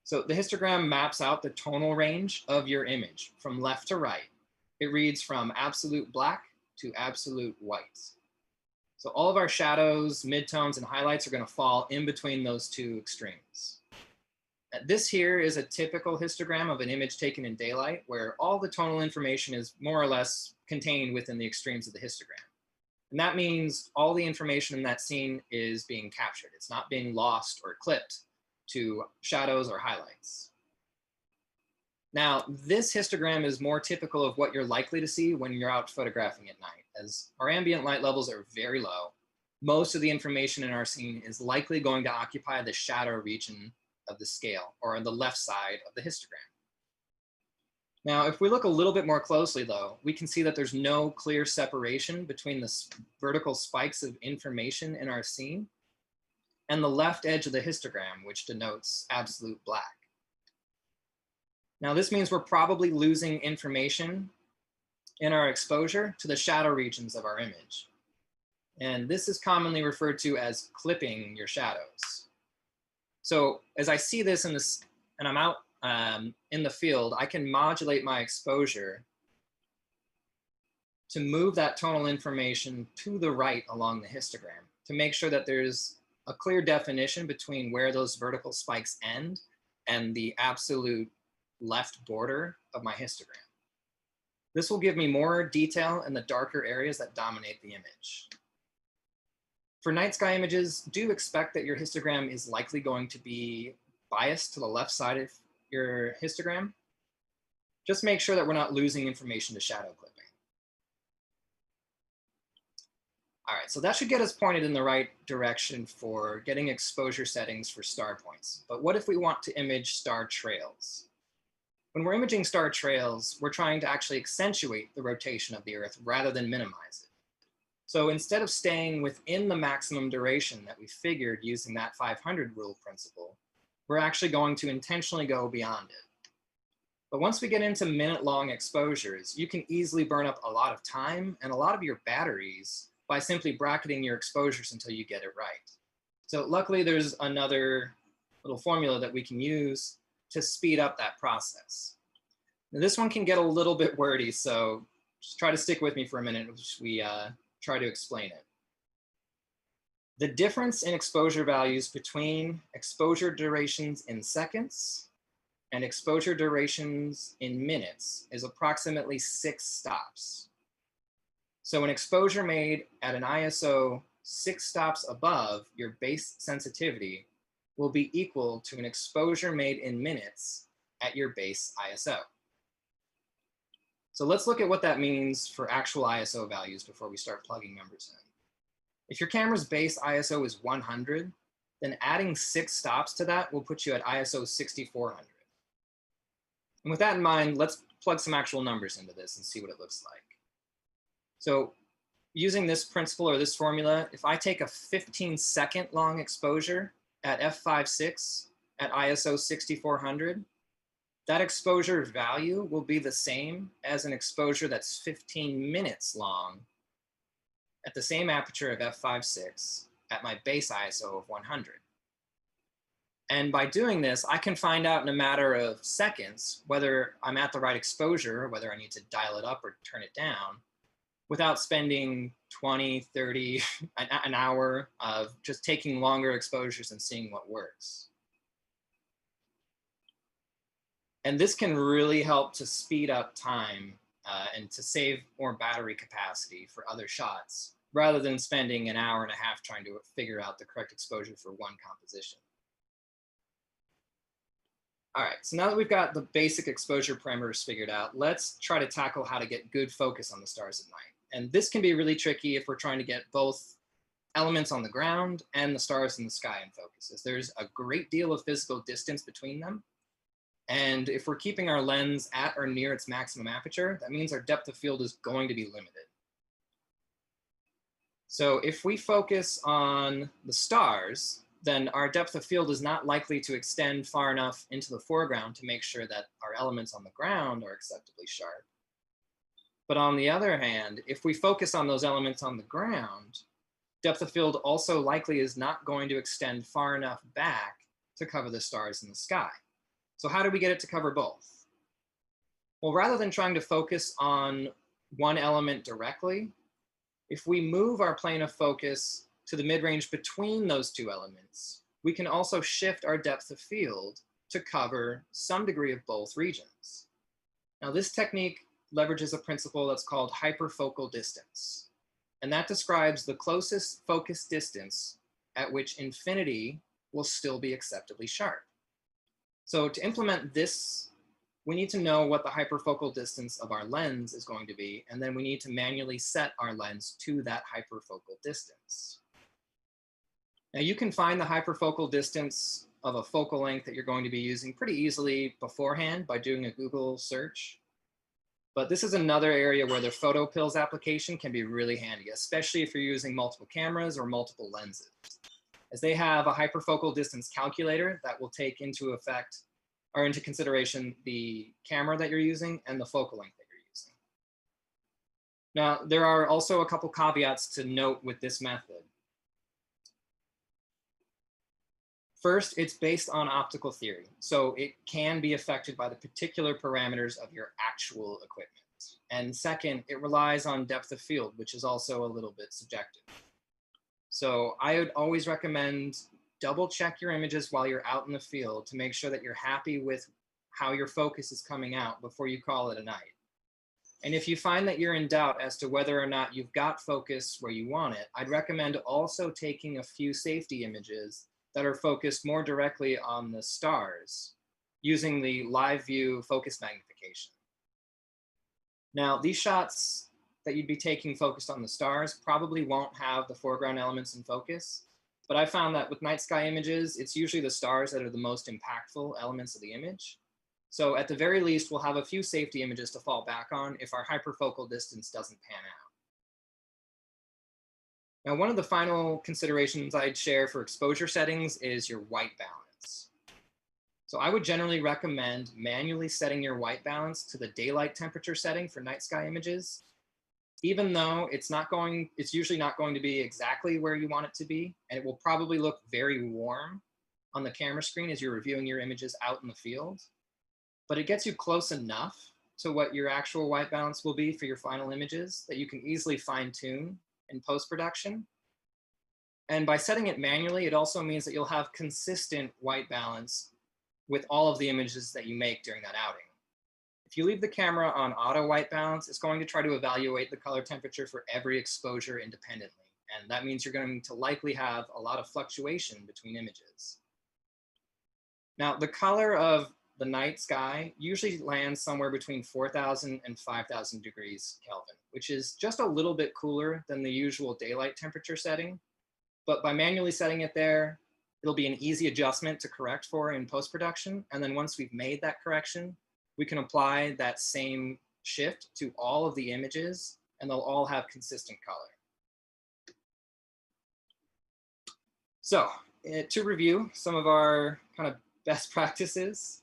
So the histogram maps out the tonal range of your image from left to right. It reads from absolute black to absolute white. So all of our shadows, midtones, and highlights are going to fall in between those two extremes. This here is a typical histogram of an image taken in daylight, where all the tonal information is more or less contained within the extremes of the histogram. And that means all the information in that scene is being captured. It's not being lost or clipped to shadows or highlights. Now, this histogram is more typical of what you're likely to see when you're out photographing at night. As our ambient light levels are very low, most of the information in our scene is likely going to occupy the shadow region of the scale, or on the left side of the histogram. Now, if we look a little bit more closely, though, we can see that there's no clear separation between the vertical spikes of information in our scene and the left edge of the histogram, which denotes absolute black. Now, this means we're probably losing information in our exposure to the shadow regions of our image. And this is commonly referred to as clipping your shadows. So as I see this and I'm out in the field, I can modulate my exposure to move that tonal information to the right along the histogram to make sure that there's a clear definition between where those vertical spikes end and the absolute left border of my histogram. This will give me more detail in the darker areas that dominate the image. For night sky images, do expect that your histogram is likely going to be biased to the left side of your histogram. Just make sure that we're not losing information to shadow clipping. All right, so that should get us pointed in the right direction for getting exposure settings for star points. But what if we want to image star trails? When we're imaging star trails, we're trying to actually accentuate the rotation of the Earth rather than minimize it. So instead of staying within the maximum duration that we figured using that 500 rule principle, we're actually going to intentionally go beyond it. But once we get into minute-long exposures, you can easily burn up a lot of time and a lot of your batteries by simply bracketing your exposures until you get it right. So luckily, there's another little formula that we can use to speed up that process. Now, this one can get a little bit wordy, so just try to stick with me for a minute as we try to explain it. The difference in exposure values between exposure durations in seconds and exposure durations in minutes is approximately 6 stops. So an exposure made at an ISO 6 stops above your base sensitivity will be equal to an exposure made in minutes at your base ISO. So let's look at what that means for actual ISO values before we start plugging numbers in. If your camera's base ISO is 100, then adding 6 stops to that will put you at ISO 6400. And with that in mind, let's plug some actual numbers into this and see what it looks like. So using this principle or this formula, if I take a 15-second long exposure at f5.6 at ISO 6400, that exposure value will be the same as an exposure that's 15 minutes long at the same aperture of f5.6 at my base ISO of 100. And by doing this, I can find out in a matter of seconds whether I'm at the right exposure, whether I need to dial it up or turn it down, without spending 20, 30, an hour of just taking longer exposures and seeing what works. And this can really help to speed up time and to save more battery capacity for other shots, rather than spending an hour and a half trying to figure out the correct exposure for one composition. All right, so now that we've got the basic exposure parameters figured out, let's try to tackle how to get good focus on the stars at night. And this can be really tricky if we're trying to get both elements on the ground and the stars in the sky in focus, as there's a great deal of physical distance between them. And if we're keeping our lens at or near its maximum aperture, that means our depth of field is going to be limited. So if we focus on the stars, then our depth of field is not likely to extend far enough into the foreground to make sure that our elements on the ground are acceptably sharp. But on the other hand, if we focus on those elements on the ground, depth of field also likely is not going to extend far enough back to cover the stars in the sky. So how do we get it to cover both? Well, rather than trying to focus on one element directly, If we move our plane of focus to the mid-range between those two elements, we can also shift our depth of field to cover some degree of both regions. Now, this technique leverages a principle that's called hyperfocal distance, and that describes the closest focus distance at which infinity will still be acceptably sharp. So to implement this, we need to know what the hyperfocal distance of our lens is going to be, and then we need to manually set our lens to that hyperfocal distance. Now you can find the hyperfocal distance of a focal length that you're going to be using pretty easily beforehand by doing a Google search. But this is another area where the PhotoPills application can be really handy, especially if you're using multiple cameras or multiple lenses, as they have a hyperfocal distance calculator that will take into consideration the camera that you're using and the focal length that you're using. Now, there are also a couple caveats to note with this method. First, it's based on optical theory, so it can be affected by the particular parameters of your actual equipment. And second, it relies on depth of field, which is also a little bit subjective. So I would always recommend double check your images while you're out in the field to make sure that you're happy with how your focus is coming out before you call it a night. And if you find that you're in doubt as to whether or not you've got focus where you want it, I'd recommend also taking a few safety images that are focused more directly on the stars using the live view focus magnification. Now, these shots that you'd be taking focused on the stars probably won't have the foreground elements in focus, but I found that with night sky images, it's usually the stars that are the most impactful elements of the image. So at the very least, we'll have a few safety images to fall back on if our hyperfocal distance doesn't pan out. Now, one of the final considerations I'd share for exposure settings is your white balance. So I would generally recommend manually setting your white balance to the daylight temperature setting for night sky images, even though it's usually not going to be exactly where you want it to be, and it will probably look very warm on the camera screen as you're reviewing your images out in the field. But it gets you close enough to what your actual white balance will be for your final images that you can easily fine tune in post-production. And by setting it manually, it also means that you'll have consistent white balance with all of the images that you make during that outing. If you leave the camera on auto white balance, it's going to try to evaluate the color temperature for every exposure independently. And that means you're going to likely have a lot of fluctuation between images. Now, the color of the night sky usually lands somewhere between 4,000 and 5,000 degrees Kelvin, which is just a little bit cooler than the usual daylight temperature setting. But by manually setting it there, it'll be an easy adjustment to correct for in post-production. And then once we've made that correction, we can apply that same shift to all of the images, and they'll all have consistent color. So to review some of our kind of best practices,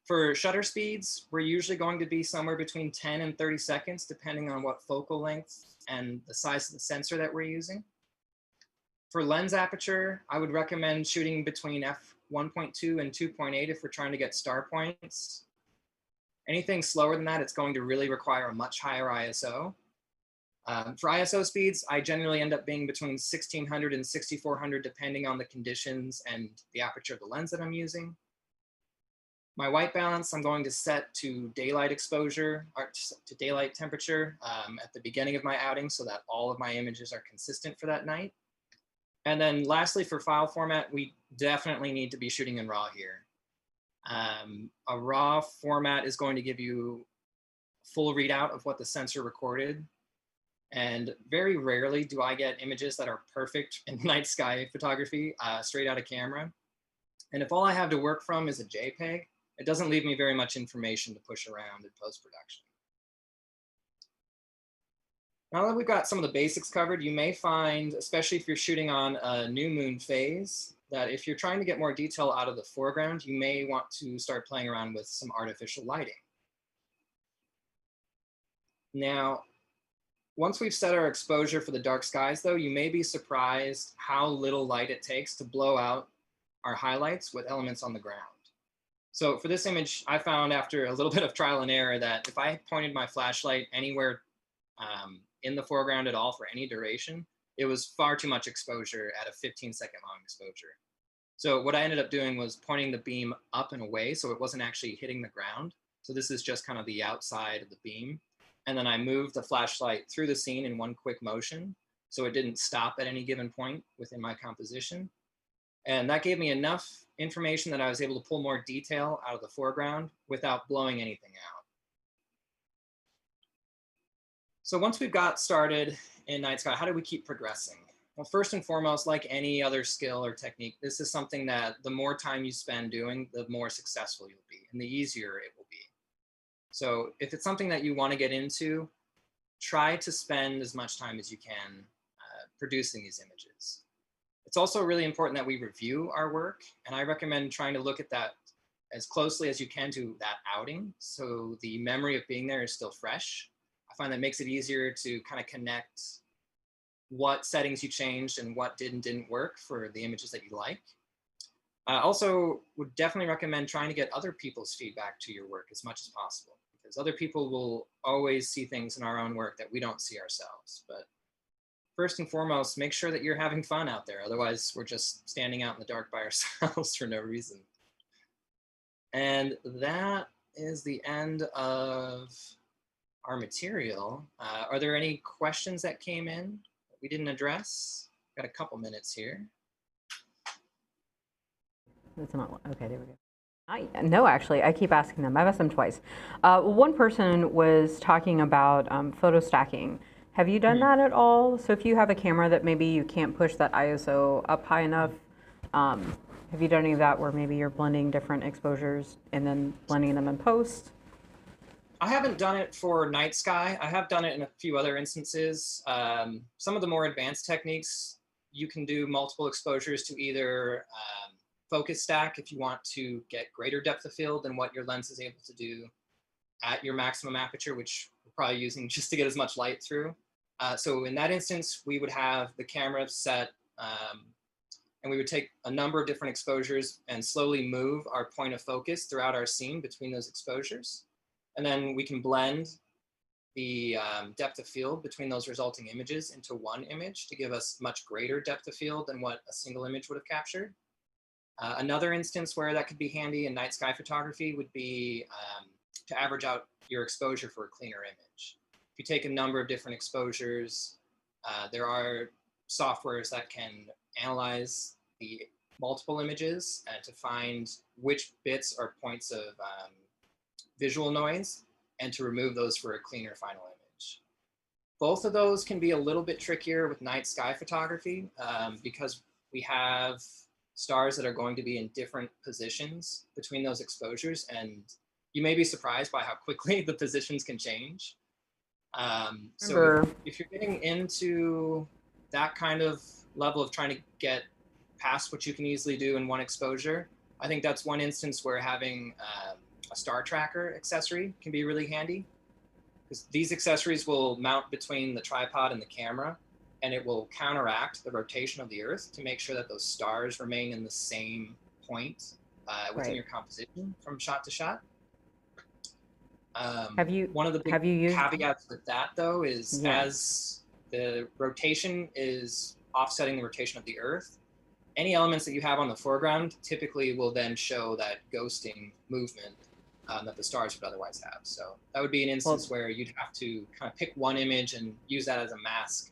for shutter speeds, we're usually going to be somewhere between 10 and 30 seconds, depending on what focal length and the size of the sensor that we're using. For lens aperture, I would recommend shooting between f1.2 and 2.8 if we're trying to get star points. Anything slower than that, it's going to really require a much higher ISO. For ISO speeds, I generally end up being between 1600 and 6400, depending on the conditions and the aperture of the lens that I'm using. My white balance, I'm going to set to daylight exposure, or to daylight temperature at the beginning of my outing so that all of my images are consistent for that night. And then lastly, for file format, we definitely need to be shooting in RAW here. A RAW format is going to give you full readout of what the sensor recorded. And very rarely do I get images that are perfect in night sky photography straight out of camera. And if all I have to work from is a JPEG, it doesn't leave me very much information to push around in post-production. Now that we've got some of the basics covered, you may find, especially if you're shooting on a new moon phase, that if you're trying to get more detail out of the foreground, you may want to start playing around with some artificial lighting. Now, once we've set our exposure for the dark skies, though, you may be surprised how little light it takes to blow out our highlights with elements on the ground. So for this image, I found after a little bit of trial and error that if I pointed my flashlight anywhere in the foreground at all for any duration, it was far too much exposure at a 15-second long exposure. So what I ended up doing was pointing the beam up and away so it wasn't actually hitting the ground. So this is just kind of the outside of the beam. And then I moved the flashlight through the scene in one quick motion, so it didn't stop at any given point within my composition. And that gave me enough information that I was able to pull more detail out of the foreground without blowing anything out. So once we've got started in night sky, how do we keep progressing? Well, first and foremost, like any other skill or technique, this is something that the more time you spend doing, the more successful you'll be and the easier it will be. So if it's something that you want to get into, try to spend as much time as you can producing these images. It's also really important that we review our work, and I recommend trying to look at that as closely as you can to that outing, so the memory of being there is still fresh. I find that makes it easier to kind of connect what settings you changed and what did and didn't work for the images that you like. I also would definitely recommend trying to get other people's feedback to your work as much as possible, because other people will always see things in our own work that we don't see ourselves. But first and foremost, make sure that you're having fun out there. Otherwise, we're just standing out in the dark by ourselves for no reason. And that is the end of our material. Are there any questions that came in that we didn't address? Got a couple minutes here. That's not, okay, there we go. No, actually, I keep asking them. I've asked them twice. One person was talking about photo stacking. Have you done that at all? So if you have a camera that maybe you can't push that ISO up high enough, have you done any of that where maybe you're blending different exposures and then blending them in post? I haven't done it for night sky. I have done it in a few other instances. Some of the more advanced techniques, you can do multiple exposures to either focus stack if you want to get greater depth of field than what your lens is able to do at your maximum aperture, which we're probably using just to get as much light through. So in that instance, we would have the camera set and we would take a number of different exposures and slowly move our point of focus throughout our scene between those exposures. And then we can blend the depth of field between those resulting images into one image to give us much greater depth of field than what a single image would have captured. Another instance where that could be handy in night sky photography would be to average out your exposure for a cleaner image. If you take a number of different exposures, there are softwares that can analyze the multiple images to find which bits are points of visual noise and to remove those for a cleaner final image. Both of those can be a little bit trickier with night sky photography because we have stars that are going to be in different positions between those exposures, and you may be surprised by how quickly the positions can change. So if you're getting into that kind of level of trying to get past what you can easily do in one exposure, I think that's one instance where having a star tracker accessory can be really handy, because these accessories will mount between the tripod and the camera, and it will counteract the rotation of the Earth to make sure that those stars remain in the same point within your composition from shot to shot. One of the big caveats with that, though, is as the rotation is offsetting the rotation of the Earth, any elements that you have on the foreground typically will then show that ghosting movement that the stars would otherwise have. So that would be an instance where you'd have to kind of pick one image and use that as a mask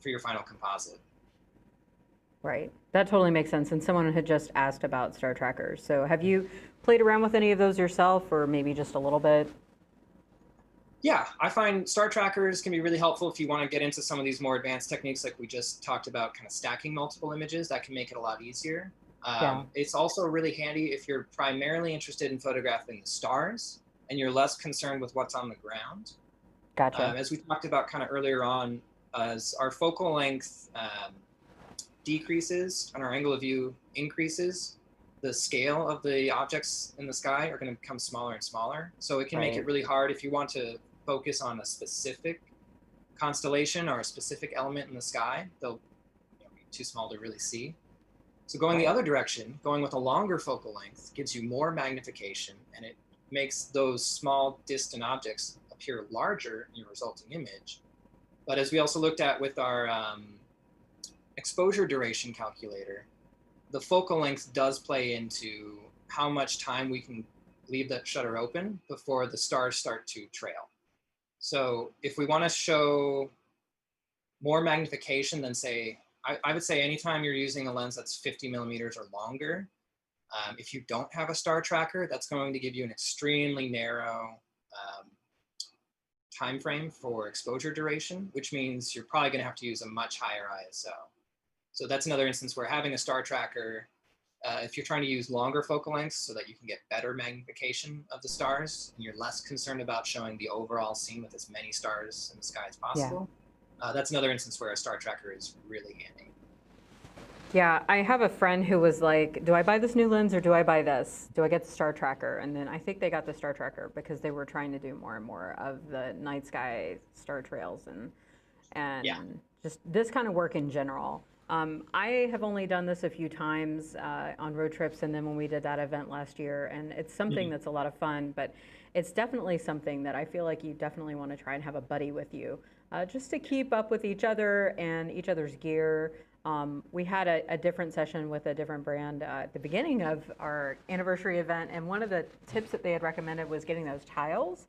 for your final composite. Right. That totally makes sense. And someone had just asked about star trackers. So have you played around with any of those yourself, or maybe just a little bit? Yeah, I find star trackers can be really helpful if you want to get into some of these more advanced techniques like we just talked about, kind of stacking multiple images. That can make it a lot easier. It's also really handy if you're primarily interested in photographing the stars and you're less concerned with what's on the ground. Gotcha. As we talked about kind of earlier on, as our focal length decreases and our angle of view increases, the scale of the objects in the sky are going to become smaller and smaller. So it can make it really hard if you want to focus on a specific constellation or a specific element in the sky. They'll be too small to really see. So going the other direction, going with a longer focal length, gives you more magnification, and it makes those small distant objects appear larger in your resulting image. But as we also looked at with our exposure duration calculator, the focal length does play into how much time we can leave that shutter open before the stars start to trail. So if we want to show more magnification than, say, I would say anytime you're using a lens that's 50 millimeters or longer, if you don't have a star tracker, that's going to give you an extremely narrow time frame for exposure duration, which means you're probably going to have to use a much higher ISO. So that's another instance where having a star tracker, if you're trying to use longer focal lengths so that you can get better magnification of the stars, and you're less concerned about showing the overall scene with as many stars in the sky as possible, that's another instance where a star tracker is really handy. Yeah, I have a friend who was like, do I buy this new lens or do I buy this? Do I get the star tracker? And then I think they got the star tracker because they were trying to do more and more of the night sky star trails and just this kind of work in general. I have only done this a few times on road trips, and then when we did that event last year, and it's something that's a lot of fun, but it's definitely something that I feel like you definitely want to try and have a buddy with you, just to keep up with each other and each other's gear. We had a different session with a different brand at the beginning of our anniversary event, and one of the tips that they had recommended was getting those tiles,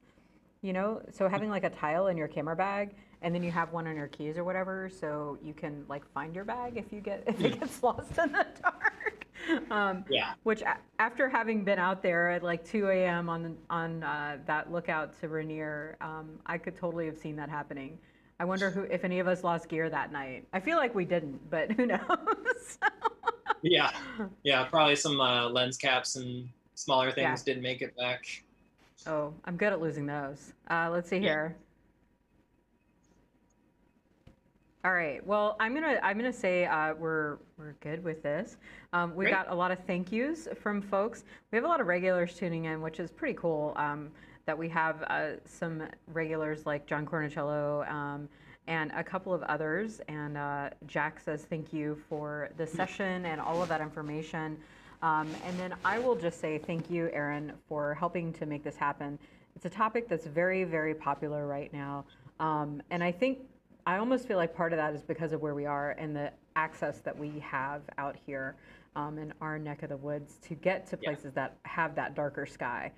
you know, so having like a tile in your camera bag, and then you have one on your keys or whatever, so you can like find your bag if it gets lost in the dark. Which after having been out there at like 2 a.m. on that lookout to Rainier, I could totally have seen that happening. I wonder if any of us lost gear that night. I feel like we didn't, but who knows? Yeah, probably some lens caps and smaller things didn't make it back. Oh, I'm good at losing those. Let's see here. All right. Well, I'm gonna say we're good with this. We got a lot of thank yous from folks. We have a lot of regulars tuning in, which is pretty cool. That we have some regulars like John Cornicello and a couple of others. And Jack says thank you for the session and all of that information. And then I will just say thank you, Aaron, for helping to make this happen. It's a topic that's very, very popular right now. And I almost feel like part of that is because of where we are and the access that we have out here in our neck of the woods to get to places that have that darker sky.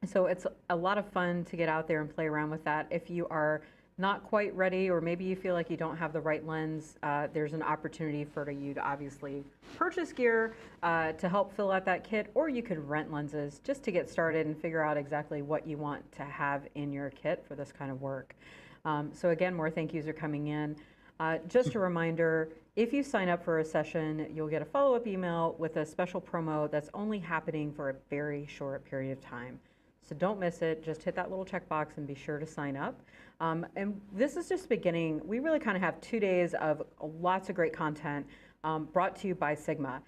So it's a lot of fun to get out there and play around with that. If you are not quite ready, or maybe you feel like you don't have the right lens, there's an opportunity for you to obviously purchase gear to help fill out that kit, or you could rent lenses just to get started and figure out exactly what you want to have in your kit for this kind of work. So again, more thank yous are coming in. Just a reminder, if you sign up for a session, you'll get a follow-up email with a special promo that's only happening for a very short period of time. So don't miss it. Just hit that little checkbox and be sure to sign up. And this is just beginning. We really kind of have 2 days of lots of great content brought to you by Sigma.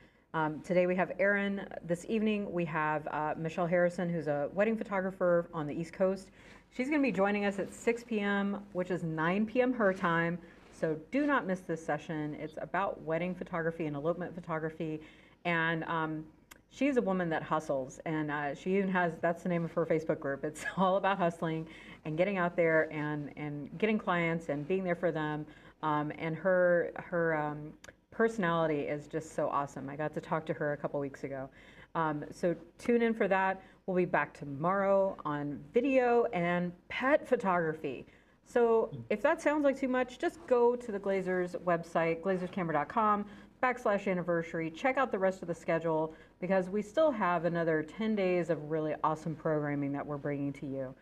Today we have Aaron. This evening we have Michelle Harrison, who's a wedding photographer on the East Coast. She's going to be joining us at 6 p.m., which is 9 p.m. her time. So do not miss this session. It's about wedding photography and elopement photography. And she's a woman that hustles. And she even that's the name of her Facebook group. It's all about hustling and getting out there and getting clients and being there for them. And her personality is just so awesome. I got to talk to her a couple weeks ago. So tune in for that. We'll be back tomorrow on video and pet photography. So if that sounds like too much, just go to the Glazer's website, glazerscamera.com/anniversary. Check out the rest of the schedule because we still have another 10 days of really awesome programming that we're bringing to you.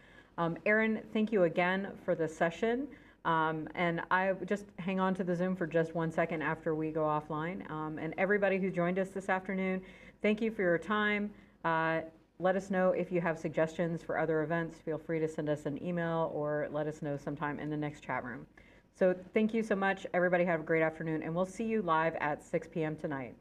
Aaron, thank you again for the session. And I just hang on to the Zoom for just 1 second after we go offline. And everybody who joined us this afternoon, thank you for your time. Let us know if you have suggestions for other events. Feel free to send us an email or let us know sometime in the next chat room. So thank you so much. Everybody have a great afternoon, and we'll see you live at 6 p.m. tonight.